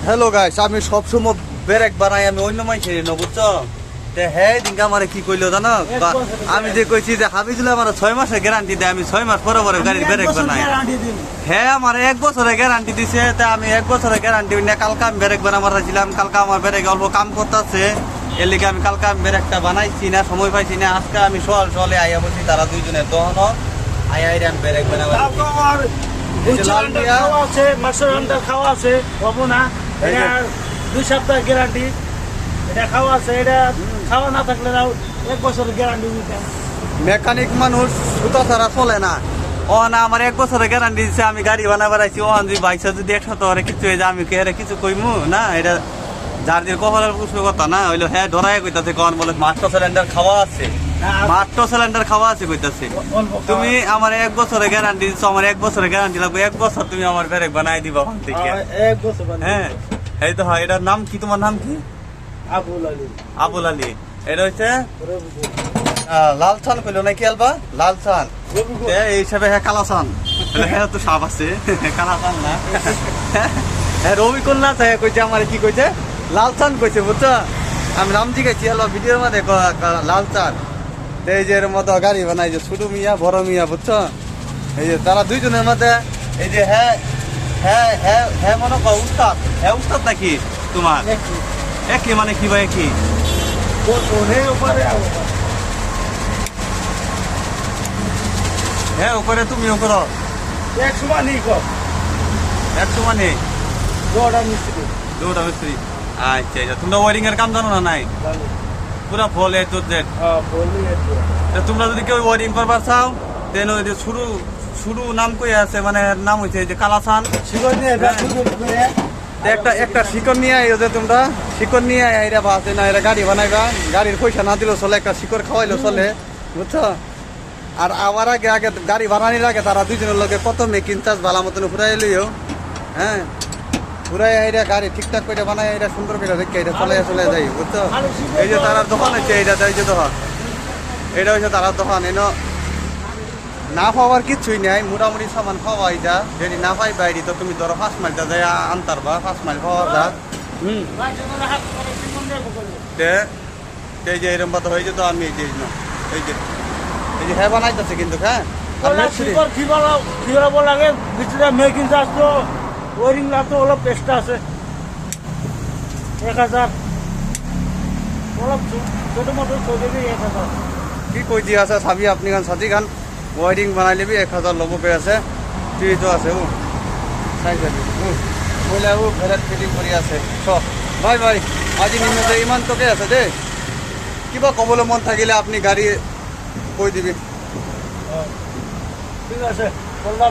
Hello guys, আমি সবসময় break বানাই আমি অন্য মাই খেয়ে নেবো, বুঝছো? হ্যাঁ দিনকে আমার কি কইলো জানো, আমি যে কইছি যে হাবিজুল আমার 6 মাসের গ্যারান্টি দেয়, আমি 6 মাস পরে পরে গাড়ির ব্রেক বানাই। হ্যাঁ আমার 1 বছরের গ্যারান্টি দিছে, তা আমি 1 বছরের গ্যারান্টি না। কালকে আমি ব্রেক বানাবার চাইছিলাম, কালকে আমার ব্রেক অল্প কাম করতেছে, এর লিগে আমি কালকে আমি ব্রেকটা বানাইছি না, সময় পাইছি না। আজকে আমি সকালে আইয়া বলছি, তারা দুইজনে দহন আইয়া আমি ব্রেক বানাবার খাওয়া আছে হবো না, 2 সপ্তাহ গ্যারান্টি, এটা খাওয়া আছে, এটা খাওয়া না থাকলে 1 বছরের গ্যারান্টি দিতাম। মেকানিক মানুষ সুতা ছাড়া চলে না। ও না আমার 1 বছরের গ্যারান্টি দিচ্ছে, আমি গাড়ি বানাবার আইছি। ও যদি বাইসা যদি 1 সপ্তাহ কিছু হয়ে যায়, আমি কে কিছু কইমু না? এটা যার যে কপালের পুষ্প কথা না হইলো। হ্যাঁ ধরাই কইতাছে, কন বলে মাস্টার সিলিন্ডার খাওয়া আছে, মাস্টার সিলিন্ডার খাওয়া আছে কইতাছে। তুমি আমার 1 বছরের গ্যারান্টি দিচ্ছ, আমার 1 বছরের গ্যারান্টি লাগবে। 1 বছর তুমি আমার ব্রেক বানাই দিবা ওখান থেকে। 1 বছর। হ্যাঁ এই তো হয়। এটার নাম কি? তোমার নাম কি? আবুল আলী। আবুল আলী। এটা হচ্ছে লালচান কইলো নাকি? আলবা লালচান এই হিসাবে। হ্যাঁ কালাচান, হ্যাঁ তো সাপ আছে, কালাচান না। হ্যাঁ রবি কন্যা কইছে আমার, কি কইছে? লালচান কইছে, বুঝছো? আমি নাম জিজ্ঞাসি আলো ভিডিওর মধ্যে লালচান। এই যে এর মতো গাড়ি বানাই যে ছোট মিয়া বড় মিয়া, বুঝছো? এই যে তারা দুইজনের মধ্যে এই যে হ্যাঁ হ্যাঁ হ্যাঁ হ্যাঁ মনে কর উস্তাদ। হ্যাঁ উস্তাদ নাকি তোমার? একই মানে কি ভাই? একই হ্যাঁ ওপরে তুমিও করো 100 মানি কর, 100 মানে দুটা মিস্ত্রি। দুটা মিস্ত্রি। আচ্ছা আচ্ছা, তোমরা ওয়ারিং এর কাম জানো না? নাই পুরা ফল এ তো জেড। তোমরা যদি কেউ ওয়ারিং করবার চাও, তেন শুরু শুরু নাম কই আছে, মানে নাম হইছে যে কালাচান। একটা শিকড় নিয়ে আইও, যে তোমরা শিকড় নিয়ে আইরা বাসে না, এরা গাড়ি বানাইবা। গাড়ির পয়সা না দিলেও চলে, একটা শিকড় খাওয়াইলেও চলে, বুঝছো? আর আমার আগে আগে গাড়ি বানানির আগে তারা দুইজনের লোকে কত মেকিং চার্জ ভালো মতন ফুরাই লইও। হ্যাঁ ফুরাই আইরা গাড়ি ঠিকঠাক করে বানাই, এটা সুন্দর করে রেখে এটা চলে যাই, বুঝছো? এই যে তারার দোকান হচ্ছে এইটা, এই যে দোকান, এটা হচ্ছে তারার দোকান। এনো না পাওয়ার কিছুই নাই, মোটামুটি সামান পাওয়া। এটা যদি না পাই বাইরে, তো তুমি ধরো 5 মাইলটা যাই আনতার বা 5 মাইল পাওয়া যা। এই যে এরকম কথা হয়ে যেত। আমি এই যে এই যে হ্যাঁ বানাইতেছে কিন্তু। হ্যাঁ লাগে ভিতরে মেকিং চার্জ তো, ওয়ারিং তো অলপ এক্সট্রা আছে 1000, অলপ ছোট মোটো চলে 1000। কি কই দিয়ে আছে চাবি আপনি গান সাথী গান ওয়ারিং বানাই লিবি 1000 লব কে আছে। তুই তো আছে ও চাই যাবি বলে ও ফেরত ফিটিং করি আছে। সব ভাই ভাই আজি নিমে ইমান তোকে আছে দে, কিবা কবলে মন থাকিলে আপনি গাড়ি কই দিবি। ঠিক আছে।